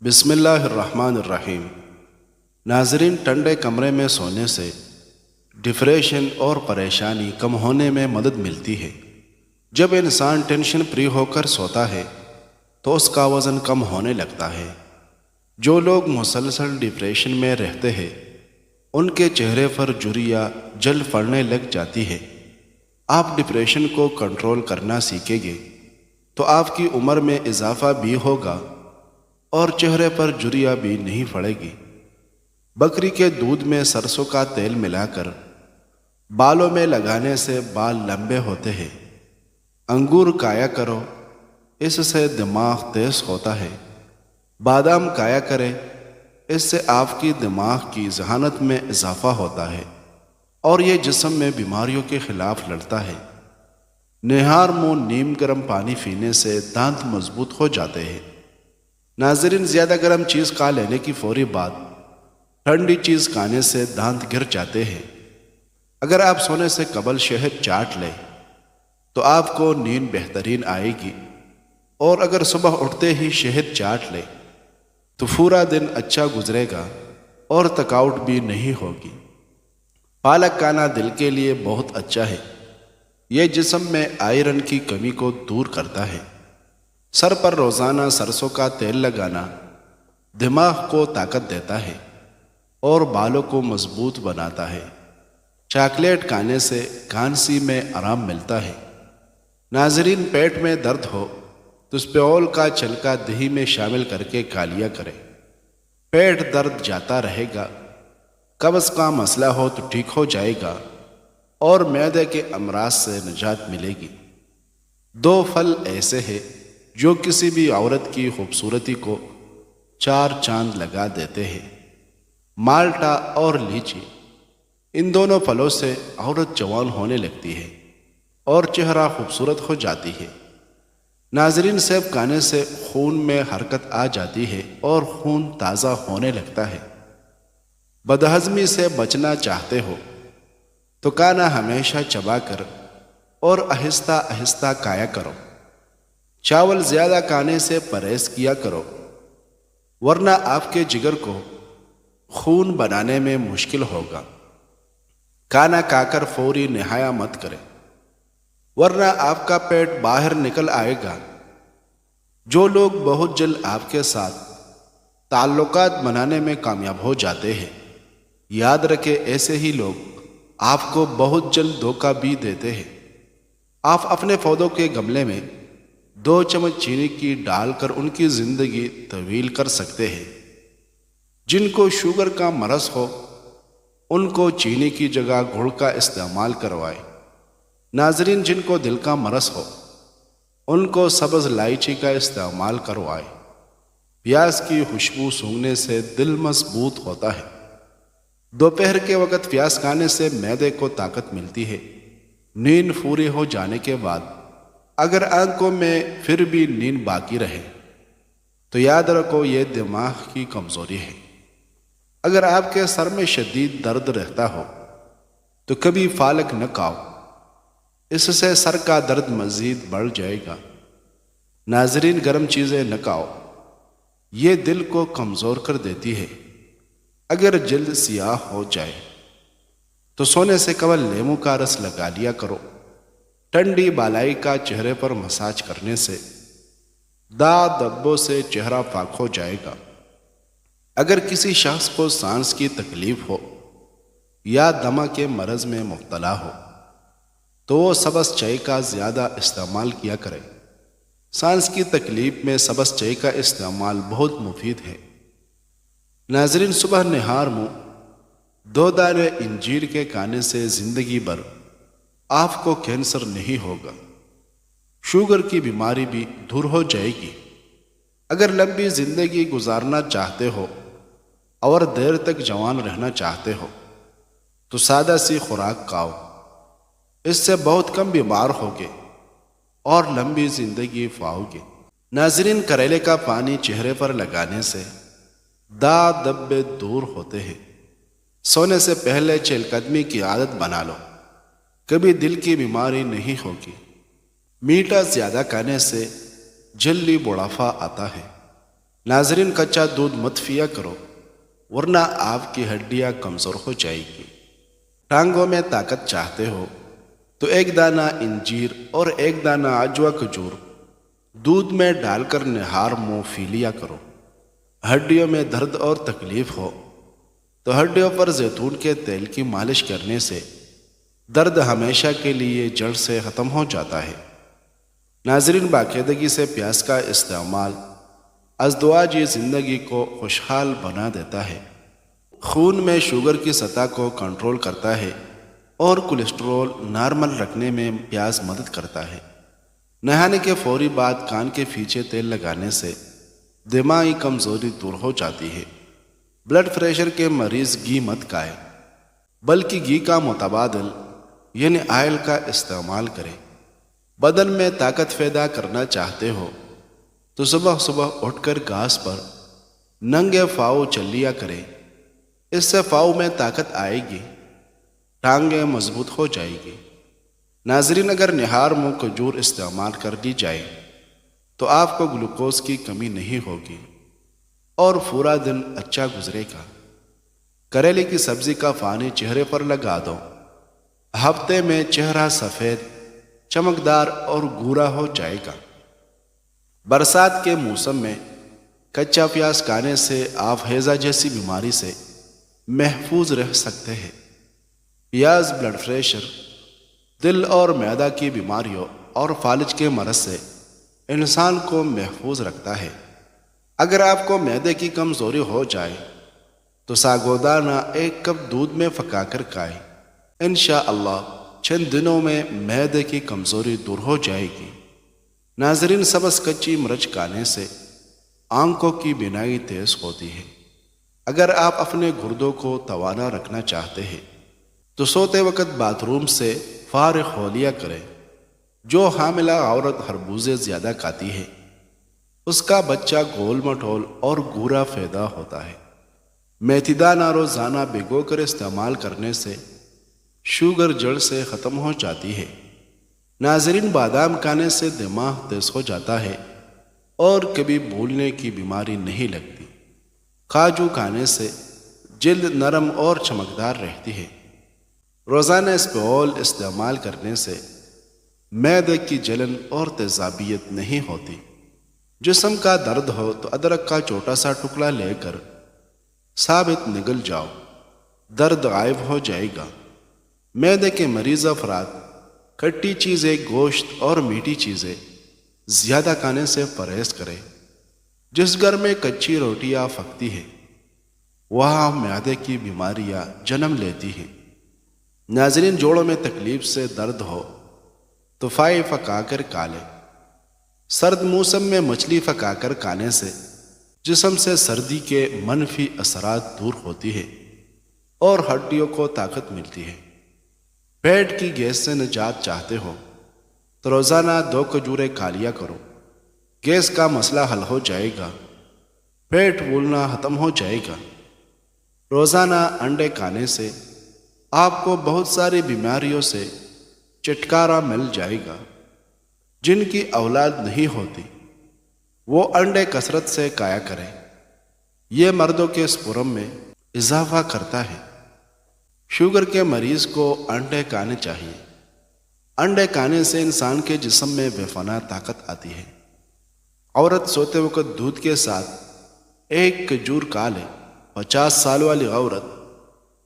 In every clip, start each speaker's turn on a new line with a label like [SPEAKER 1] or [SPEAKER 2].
[SPEAKER 1] بسم اللہ الرحمن الرحیم۔ ناظرین، ٹھنڈے کمرے میں سونے سے ڈپریشن اور پریشانی کم ہونے میں مدد ملتی ہے۔ جب انسان ٹینشن فری ہو کر سوتا ہے تو اس کا وزن کم ہونے لگتا ہے۔ جو لوگ مسلسل ڈپریشن میں رہتے ہیں ان کے چہرے پر جھریاں جل پڑنے لگ جاتی ہے۔ آپ ڈپریشن کو کنٹرول کرنا سیکھیں گے تو آپ کی عمر میں اضافہ بھی ہوگا اور چہرے پر جھریاں بھی نہیں پڑے گی۔ بکری کے دودھ میں سرسوں کا تیل ملا کر بالوں میں لگانے سے بال لمبے ہوتے ہیں۔ انگور کھایا کرو، اس سے دماغ تیز ہوتا ہے۔ بادام کھایا کرے، اس سے آپ کی دماغ کی ذہانت میں اضافہ ہوتا ہے اور یہ جسم میں بیماریوں کے خلاف لڑتا ہے۔ نہار منہ نیم گرم پانی پینے سے دانت مضبوط ہو جاتے ہیں۔ ناظرین، زیادہ گرم چیز کھا لینے کی فوری بعد ٹھنڈی چیز کھانے سے دانت گر جاتے ہیں۔ اگر آپ سونے سے قبل شہد چاٹ لیں تو آپ کو نیند بہترین آئے گی، اور اگر صبح اٹھتے ہی شہد چاٹ لیں تو پورا دن اچھا گزرے گا اور تھکاوٹ بھی نہیں ہوگی۔ پالک کھانا دل کے لیے بہت اچھا ہے۔ یہ جسم میں آئرن کی کمی کو دور کرتا ہے۔ سر پر روزانہ سرسوں کا تیل لگانا دماغ کو طاقت دیتا ہے اور بالوں کو مضبوط بناتا ہے۔ چاکلیٹ کھانے سے کھانسی میں آرام ملتا ہے۔ ناظرین، پیٹ میں درد ہو تو اسپیول کا چھلکا دہی میں شامل کر کے کھا لیا کریں۔ پیٹ درد جاتا رہے گا۔ قبض کا مسئلہ ہو تو ٹھیک ہو جائے گا اور معدے کے امراض سے نجات ملے گی۔ دو پھل ایسے ہیں جو کسی بھی عورت کی خوبصورتی کو چار چاند لگا دیتے ہیں: مالٹا اور لیچی۔ ان دونوں پھلوں سے عورت جوان ہونے لگتی ہے اور چہرہ خوبصورت ہو جاتی ہے۔ ناظرین، سیب کھانے سے خون میں حرکت آ جاتی ہے اور خون تازہ ہونے لگتا ہے۔ بدہضمی سے بچنا چاہتے ہو تو کھانا ہمیشہ چبا کر اور آہستہ آہستہ کھایا کرو۔ چاول زیادہ کھانے سے پرہیز کیا کرو، ورنہ آپ کے جگر کو خون بنانے میں مشکل ہوگا۔ کھانا کھا کر فوری نہایا مت کریں، ورنہ آپ کا پیٹ باہر نکل آئے گا۔ جو لوگ بہت جلد آپ کے ساتھ تعلقات بنانے میں کامیاب ہو جاتے ہیں، یاد رکھیں ایسے ہی لوگ آپ کو بہت جلد دھوکہ بھی دیتے ہیں۔ آپ اپنے پودوں کے گملے میں 2 چمچ چینی کی ڈال کر ان کی زندگی طویل کر سکتے ہیں۔ جن کو شوگر کا مرض ہو ان کو چینی کی جگہ گڑ کا استعمال کروائے۔ ناظرین، جن کو دل کا مرض ہو ان کو سبز الائچی کا استعمال کروائے۔ پیاز کی خوشبو سونگھنے سے دل مضبوط ہوتا ہے۔ دوپہر کے وقت پیاز کھانے سے معدے کو طاقت ملتی ہے۔ نیند پوری ہو جانے کے بعد اگر آنکھوں میں پھر بھی نیند باقی رہے تو یاد رکھو یہ دماغ کی کمزوری ہے۔ اگر آپ کے سر میں شدید درد رہتا ہو تو کبھی پالک نہ کھاؤ، اس سے سر کا درد مزید بڑھ جائے گا۔ ناظرین، گرم چیزیں نہ کھاؤ، یہ دل کو کمزور کر دیتی ہے۔ اگر جلد سیاہ ہو جائے تو سونے سے قبل لیموں کا رس لگا لیا کرو۔ ٹھنڈی بالائی کا چہرے پر مساج کرنے سے داغ دھبوں سے چہرہ پاک ہو جائے گا۔ اگر کسی شخص کو سانس کی تکلیف ہو یا دمہ کے مرض میں مبتلا ہو تو وہ سبز چائے کا زیادہ استعمال کیا کرے۔ سانس کی تکلیف میں سبز چائے کا استعمال بہت مفید ہے۔ ناظرین، صبح نہار منہ 2 دانے انجیر کے کھانے سے زندگی بھر آپ کو کینسر نہیں ہوگا۔ شوگر کی بیماری بھی دور ہو جائے گی۔ اگر لمبی زندگی گزارنا چاہتے ہو اور دیر تک جوان رہنا چاہتے ہو تو سادہ سی خوراک کھاؤ۔ اس سے بہت کم بیمار ہوگے اور لمبی زندگی پاؤ گے۔ ناظرین، کریلے کا پانی چہرے پر لگانے سے داغ دھبے دور ہوتے ہیں۔ سونے سے پہلے چہل قدمی کی عادت بنا لو، کبھی دل کی بیماری نہیں ہوگی۔ میٹھا زیادہ کھانے سے جلدی بڑھاپا آتا ہے۔ ناظرین، کچا دودھ مت پیا کرو ورنہ آپ کی ہڈیاں کمزور ہو جائے گی۔ ٹانگوں میں طاقت چاہتے ہو تو ایک دانہ انجیر اور ایک دانہ عجوا کھجور دودھ میں ڈال کر نہار منہ پی لیا کرو۔ ہڈیوں میں درد اور تکلیف ہو تو ہڈیوں پر زیتون کے تیل کی مالش کرنے سے درد ہمیشہ کے لیے جڑ سے ختم ہو جاتا ہے۔ ناظرین، باقاعدگی سے پیاز کا استعمال ازدواجی زندگی کو خوشحال بنا دیتا ہے، خون میں شوگر کی سطح کو کنٹرول کرتا ہے اور کولیسٹرول نارمل رکھنے میں پیاز مدد کرتا ہے۔ نہانے کے فوری بعد کان کے پیچھے تیل لگانے سے دماغی کمزوری دور ہو جاتی ہے۔ بلڈ پریشر کے مریض گھی مت کھائے بلکہ گھی کا متبادل یعنی آئل کا استعمال کریں۔ بدن میں طاقت پیدا کرنا چاہتے ہو تو صبح صبح اٹھ کر گھاس پر ننگے پاؤں چل لیا کریں، اس سے پاؤں میں طاقت آئے گی، ٹانگیں مضبوط ہو جائے گی۔ ناظرین، اگر نہار منہ کھجور استعمال کر لی جائے تو آپ کو گلوکوز کی کمی نہیں ہوگی اور پورا دن اچھا گزرے گا۔ کریلے کی سبزی کا پانی چہرے پر لگا دو، ہفتے میں چہرہ سفید، چمکدار اور گورا ہو جائے گا۔ برسات کے موسم میں کچا پیاز کھانے سے آپ ہیضہ جیسی بیماری سے محفوظ رہ سکتے ہیں۔ پیاز بلڈ پریشر، دل اور معدہ کی بیماریوں اور فالج کے مرض سے انسان کو محفوظ رکھتا ہے۔ اگر آپ کو معدے کی کمزوری ہو جائے تو ساگودانہ ایک کپ دودھ میں پکا کر کھائیں، انشاءاللہ چند دنوں میں معدے کی کمزوری دور ہو جائے گی۔ ناظرین، سبز کچی مرچ کھانے سے آنکھوں کی بینائی تیز ہوتی ہے۔ اگر آپ اپنے گردوں کو توانا رکھنا چاہتے ہیں تو سوتے وقت باتھ روم سے فارغ ہو لیا کریں۔ جو حاملہ عورت خربوزے زیادہ کھاتی ہے اس کا بچہ گول مٹول اور گورا پیدا ہوتا ہے۔ میتھی دانہ روزانہ بھگو کر استعمال کرنے سے شوگر جڑ سے ختم ہو جاتی ہے۔ ناظرین، بادام کھانے سے دماغ تیز ہو جاتا ہے اور کبھی بھولنے کی بیماری نہیں لگتی۔ کاجو کھانے سے جلد نرم اور چمکدار رہتی ہے۔ روزانہ اسپول استعمال کرنے سے معدے کی جلن اور تیزابیت نہیں ہوتی۔ جسم کا درد ہو تو ادرک کا چھوٹا سا ٹکڑا لے کر ثابت نگل جاؤ، درد غائب ہو جائے گا۔ معدے کے مریض افراد کھٹی چیزیں، گوشت اور میٹھی چیزیں زیادہ کھانے سے پرہیز کریں۔ جس گھر میں کچی روٹیاں پکتی ہیں وہاں معدے کی بیماریاں جنم لیتی ہیں۔ ناظرین، جوڑوں میں تکلیف سے درد ہو تو فائی پکا کر کھا لیں۔ سرد موسم میں مچھلی پکا کر کھانے سے جسم سے سردی کے منفی اثرات دور ہوتی ہے اور ہڈیوں کو طاقت ملتی ہے۔ پیٹ کی گیس سے نجات چاہتے ہو تو روزانہ 2 کھجوریں کھا لیا کرو، گیس کا مسئلہ حل ہو جائے گا، پیٹ پھولنا ختم ہو جائے گا۔ روزانہ انڈے کھانے سے آپ کو بہت ساری بیماریوں سے چھٹکارا مل جائے گا۔ جن کی اولاد نہیں ہوتی وہ انڈے کثرت سے کھایا کریں، یہ مردوں کے سپرم میں اضافہ کرتا ہے۔ شوگر کے مریض کو انڈے کھانے چاہیے۔ انڈے کھانے سے انسان کے جسم میں بے پناہ طاقت آتی ہے۔ عورت سوتے وقت دودھ کے ساتھ 1 کھجور کھا لے، 50 سال والی عورت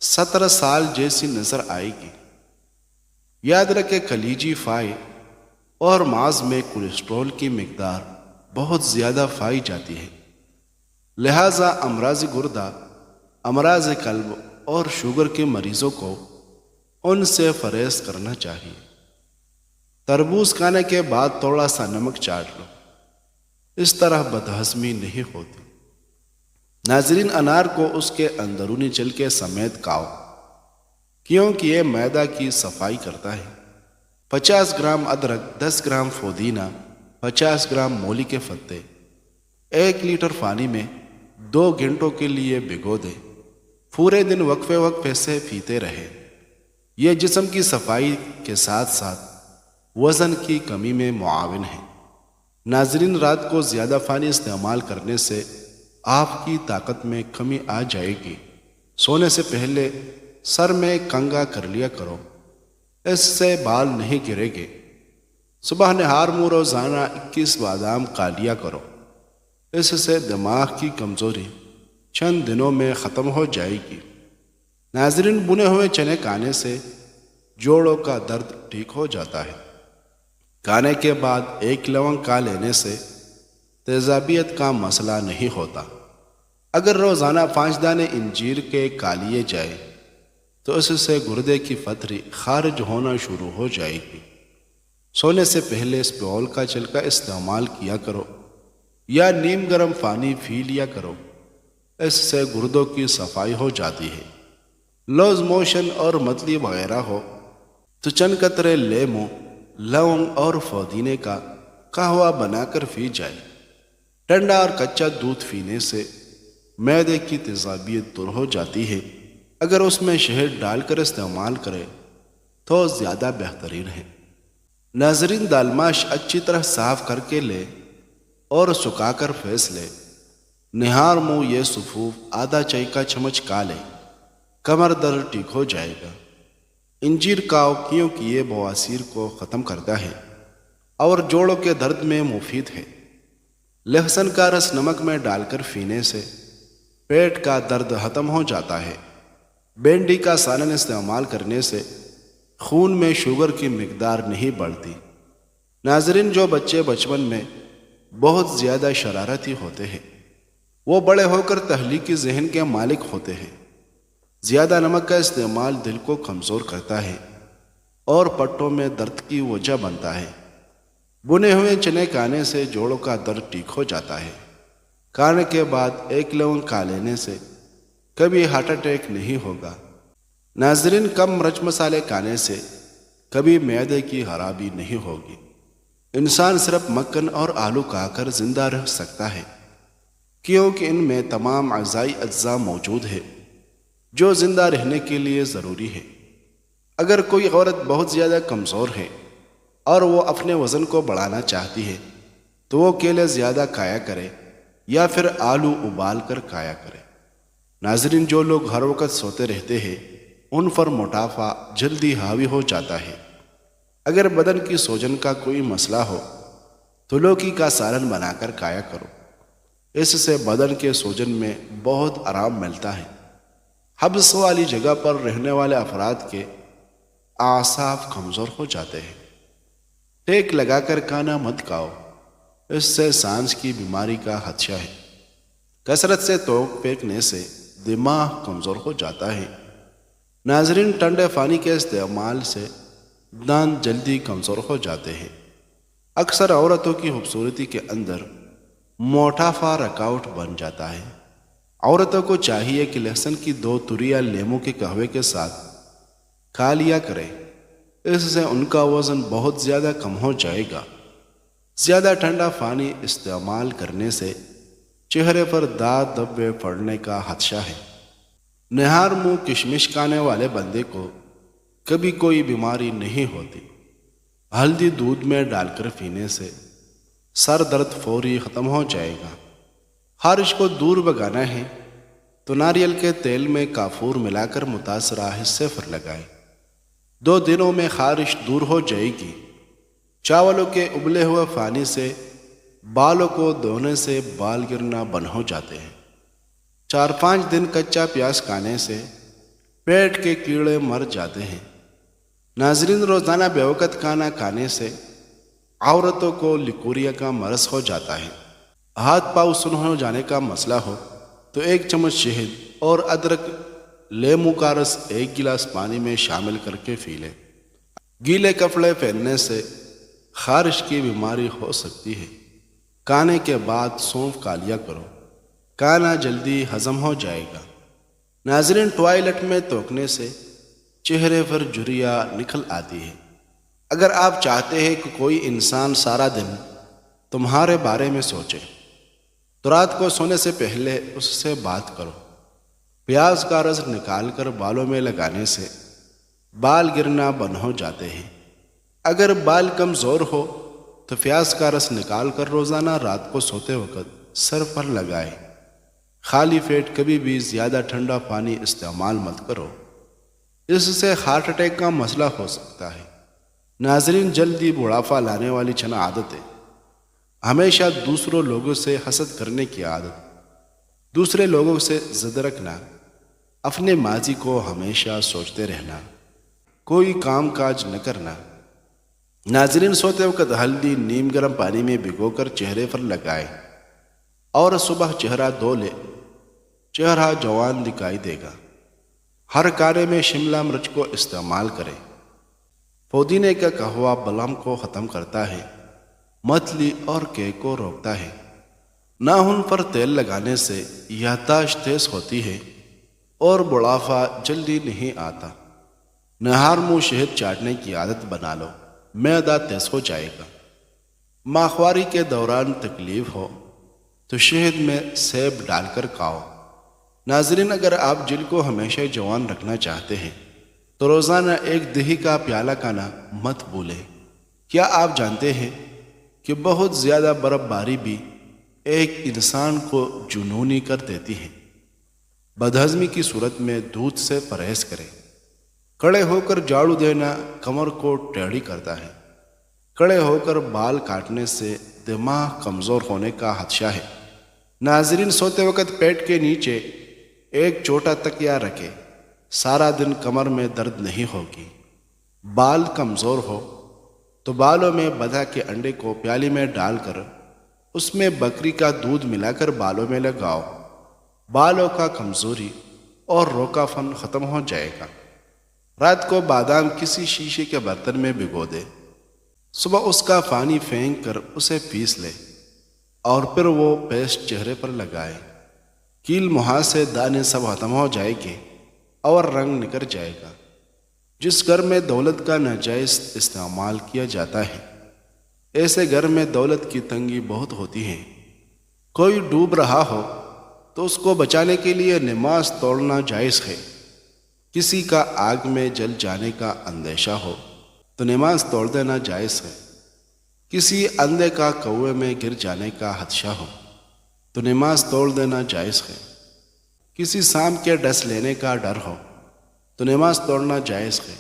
[SPEAKER 1] 17 سال جیسی نظر آئے گی۔ یاد رکھے، کلیجی فائی اور ماز میں کولیسٹرول کی مقدار بہت زیادہ پائی جاتی ہے، لہذا امراض گردہ، امراض قلب اور شوگر کے مریضوں کو ان سے پرہیز کرنا چاہیے۔ تربوز کھانے کے بعد تھوڑا سا نمک چاٹ لو، اس طرح بدہضمی نہیں ہوتی۔ ناظرین، انار کو اس کے اندرونی چھلکے سمیت کھاؤ کیونکہ یہ معدہ کی صفائی کرتا ہے۔ 50 گرام ادرک، 10 گرام پودینہ، 50 گرام مولی کے پتے 1 لیٹر پانی میں 2 گھنٹوں کے لیے بھگو دیں۔ پورے دن وقفے وقفے سے پیتے رہیں۔ یہ جسم کی صفائی کے ساتھ ساتھ وزن کی کمی میں معاون ہے۔ ناظرین، رات کو زیادہ پانی استعمال کرنے سے آپ کی طاقت میں کمی آ جائے گی۔ سونے سے پہلے سر میں کنگھا کر لیا کرو، اس سے بال نہیں گرے گے۔ صبح نہار منہ روزانہ 21 بادام کھا لیا کرو، اس سے دماغ کی کمزوری چند دنوں میں ختم ہو جائے گی۔ ناظرین، بنے ہوئے چنے کھانے سے جوڑوں کا درد ٹھیک ہو جاتا ہے۔ کھانے کے بعد 1 لونگ کھا لینے سے تیزابیت کا مسئلہ نہیں ہوتا۔ اگر روزانہ 5 دانے انجیر کے کھا لیے جائے تو اس سے گردے کی پتھری خارج ہونا شروع ہو جائے گی۔ سونے سے پہلے اسپیول کا چھلکا استعمال کیا کرو یا نیم گرم پانی پی لیا کرو، اس سے گردوں کی صفائی ہو جاتی ہے۔ لوز موشن اور متلی وغیرہ ہو تو چند قطرے لیموں، لونگ اور پودینے کا قہوہ بنا کر پی جائے۔ ٹھنڈا اور کچا دودھ پینے سے معدے کی تیزابیت دور ہو جاتی ہے۔ اگر اس میں شہد ڈال کر استعمال کرے تو زیادہ بہترین ہے۔ ناظرین، دالماش اچھی طرح صاف کر کے لے اور سکھا کر پھینس لے۔ نہار منہ یہ سفوف آدھا چائے کا چمچ کھا لے، کمر درد ٹھیک ہو جائے گا۔ انجیر کھاؤ کیونکہ یہ بواسیر کو ختم کرتا ہے اور جوڑوں کے درد میں مفید ہے۔ لہسن کا رس نمک میں ڈال کر پینے سے پیٹ کا درد ختم ہو جاتا ہے۔ بینڈی کا سالن استعمال کرنے سے خون میں شوگر کی مقدار نہیں بڑھتی۔ ناظرین، جو بچے بچپن میں بہت زیادہ شرارتی ہوتے ہیں وہ بڑے ہو کر تخلیقی ذہن کے مالک ہوتے ہیں۔ زیادہ نمک کا استعمال دل کو کمزور کرتا ہے اور پٹوں میں درد کی وجہ بنتا ہے۔ بنے ہوئے چنے کھانے سے جوڑوں کا درد ٹھیک ہو جاتا ہے۔ کھانے کے بعد 1 لونگ کھا لینے سے کبھی ہارٹ اٹیک نہیں ہوگا۔ ناظرین، کم مرچ مسالے کھانے سے کبھی معدے کی خرابی نہیں ہوگی۔ انسان صرف مکھن اور آلو کھا کر زندہ رہ سکتا ہے کیونکہ ان میں تمام غذائی اجزاء موجود ہے جو زندہ رہنے کے لیے ضروری ہے۔ اگر کوئی عورت بہت زیادہ کمزور ہے اور وہ اپنے وزن کو بڑھانا چاہتی ہے تو وہ کیلے زیادہ کھایا کرے یا پھر آلو ابال کر کھایا کرے۔ ناظرین، جو لوگ ہر وقت سوتے رہتے ہیں ان پر موٹاپا جلدی حاوی ہو جاتا ہے۔ اگر بدن کی سوجن کا کوئی مسئلہ ہو تو لوکی کا سالن بنا کر کھایا کرو، اس سے بدن کے سوجن میں بہت آرام ملتا ہے۔ حبس والی جگہ پر رہنے والے افراد کے اعصاب کمزور ہو جاتے ہیں۔ ٹیک لگا کر کھانا مت کھاؤ، اس سے سانس کی بیماری کا خدشہ ہے۔ کثرت سے توک پھینکنے سے دماغ کمزور ہو جاتا ہے۔ ناظرین، ٹھنڈے پانی کے استعمال سے دانت جلدی کمزور ہو جاتے ہیں۔ اکثر عورتوں کی خوبصورتی کے اندر موٹاپا رکاوٹ بن جاتا ہے۔ عورتوں کو چاہیے کہ لہسن کی 2 تریاں لیموں کے قہوے کے ساتھ کھا لیا کریں، اس سے ان کا وزن بہت زیادہ کم ہو جائے گا۔ زیادہ ٹھنڈا پانی استعمال کرنے سے چہرے پر داغ دھبے پڑنے کا خدشہ ہے۔ نہار منہ کشمش کھانے والے بندے کو کبھی کوئی بیماری نہیں ہوتی۔ ہلدی دودھ میں ڈال کر پینے سے سر درد فوری ختم ہو جائے گا۔ خارش کو دور بھگانا ہے تو ناریل کے تیل میں کافور ملا کر متاثرہ حصے پر لگائیں، 2 دنوں میں خارش دور ہو جائے گی۔ چاولوں کے ابلے ہوئے پانی سے بالوں کو دھونے سے بال گرنا بند ہو جاتے ہیں۔ 4-5 دن کچا پیاز کھانے سے پیٹ کے کیڑے مر جاتے ہیں۔ ناظرین، روزانہ بے وقت کھانا کھانے سے عورتوں کو لیکوریا کا مرض ہو جاتا ہے۔ ہاتھ پاؤں سن ہو جانے کا مسئلہ ہو تو 1 چمچ شہد اور ادرک لیموں کا رس 1 گلاس پانی میں شامل کر کے پی لیں۔ گیلے کپڑے پہننے سے خارش کی بیماری ہو سکتی ہے۔ کھانے کے بعد سونف کھا لیا کرو، کھانا جلدی ہضم ہو جائے گا۔ ناظرین، ٹوائلٹ میں تھوکنے سے چہرے پر جھریاں نکل آتی ہے۔ اگر آپ چاہتے ہیں کہ کوئی انسان سارا دن تمہارے بارے میں سوچے تو رات کو سونے سے پہلے اس سے بات کرو۔ پیاز کا رس نکال کر بالوں میں لگانے سے بال گرنا بند ہو جاتے ہیں۔ اگر بال کمزور ہو تو پیاز کا رس نکال کر روزانہ رات کو سوتے وقت سر پر لگائیں، خالی پیٹ کبھی بھی زیادہ ٹھنڈا پانی استعمال مت کرو، اس سے ہارٹ اٹیک کا مسئلہ ہو سکتا ہے۔ ناظرین، جلدی بڑھاپا لانے والی چند عادتیں: ہمیشہ دوسروں لوگوں سے حسد کرنے کی عادت، دوسرے لوگوں سے ضد رکھنا، اپنے ماضی کو ہمیشہ سوچتے رہنا، کوئی کام کاج نہ کرنا۔ ناظرین، سوتے وقت ہلدی نیم گرم پانی میں بھگو کر چہرے پر لگائیں اور صبح چہرہ دھو لے، چہرہ جوان دکھائی دے گا۔ ہر کھانے میں شملہ مرچ کو استعمال کریں۔ پودینے کا قہوہ بلغم کو ختم کرتا ہے، متلی اور کیک کو روکتا ہے۔ ناخن پر تیل لگانے سے یادداشت تیز ہوتی ہے اور بڑھاپا جلدی نہیں آتا۔ نہار منہ شہد چاٹنے کی عادت بنا لو، معدہ تیز ہو جائے گا۔ ماہواری کے دوران تکلیف ہو تو شہد میں سیب ڈال کر کھاؤ۔ ناظرین، اگر آپ جلد کو ہمیشہ جوان رکھنا چاہتے ہیں تو روزانہ ایک دہی کا پیالہ کھانا مت بھولیں۔ کیا آپ جانتے ہیں کہ بہت زیادہ برف باری بھی ایک انسان کو جنونی کر دیتی ہے؟ بدہضمی کی صورت میں دودھ سے پرہیز کریں۔ کھڑے ہو کر جھاڑو دینا کمر کو ٹیڑھی کرتا ہے۔ کھڑے ہو کر بال کاٹنے سے دماغ کمزور ہونے کا خدشہ ہے۔ ناظرین، سوتے وقت پیٹ کے نیچے ایک چھوٹا تکیہ رکھے، سارا دن کمر میں درد نہیں ہوگی۔ بال کمزور ہو تو بالوں میں بدھا کے انڈے کو پیالی میں ڈال کر اس میں بکری کا دودھ ملا کر بالوں میں لگاؤ، بالوں کا کمزوری اور روکھاپن ختم ہو جائے گا۔ رات کو بادام کسی شیشے کے برتن میں بھگو دے، صبح اس کا پانی پھینک کر اسے پیس لے اور پھر وہ پیسٹ چہرے پر لگائے۔ کیل مہا سے دانے سب ختم ہو جائے گے اور رنگ نکل جائے گا۔ جس گھر میں دولت کا ناجائز استعمال کیا جاتا ہے، ایسے گھر میں دولت کی تنگی بہت ہوتی ہے۔ کوئی ڈوب رہا ہو تو اس کو بچانے کے لیے نماز توڑنا جائز ہے۔ کسی کا آگ میں جل جانے کا اندیشہ ہو تو نماز توڑ دینا جائز ہے۔ کسی اندھے کا کنویں میں گر جانے کا خدشہ ہو تو نماز توڑ دینا جائز ہے۔ کسی سانپ کے ڈس لینے کا ڈر ہو تو نماز توڑنا جائز ہے۔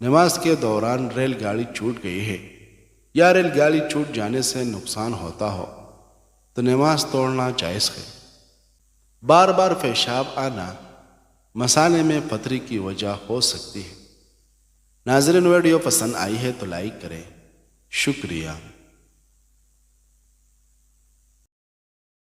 [SPEAKER 1] نماز کے دوران ریل گاڑی چھوٹ گئی ہے یا ریل گاڑی چھوٹ جانے سے نقصان ہوتا ہو تو نماز توڑنا جائز ہے۔ بار بار پیشاب آنا مثانے میں پتھری کی وجہ ہو سکتی ہے۔ ناظرین، ویڈیو پسند آئی ہے تو لائک کریں۔ شکریہ۔